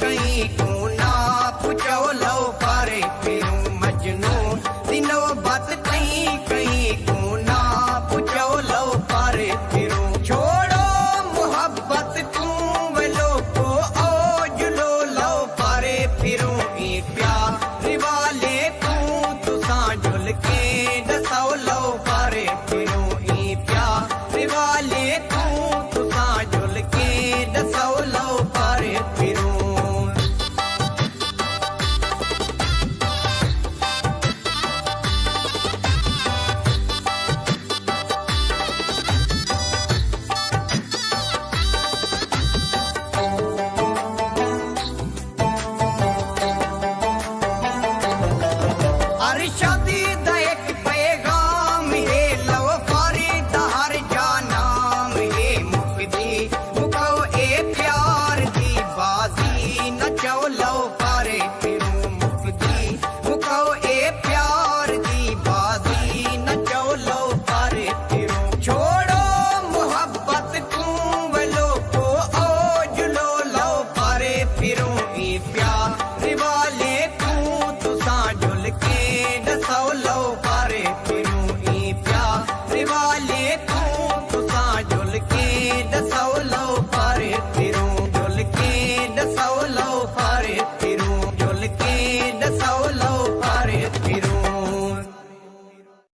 कहीं को ना पूछो लो पारे फिरूं मजनू दिनों बात कहीं कहीं को ना पूछो लो पारे फिरूं छोड़ो मोहब्बत तुम वेलो को ओ जुलो लो पारे फिरूं ई प्यार वाले तू तुसा झुल के दसाओ लो पारे फिरूं ई प्यार वाले तू तुसा झुल के दसाओ लो पारे फिरूं शादी दा एक पैगाम है लो फारी दहर जानाम है मुकदी मुकाओ ए प्यार दी बाजी नचो लो फारे फिरूं मुकदी मुकाओ ए प्यार दी बाजी नचो लो फारे फिरूं छोड़ो मोहब्बत तुम वेलो को ओ जुलो लो फारे फिरूं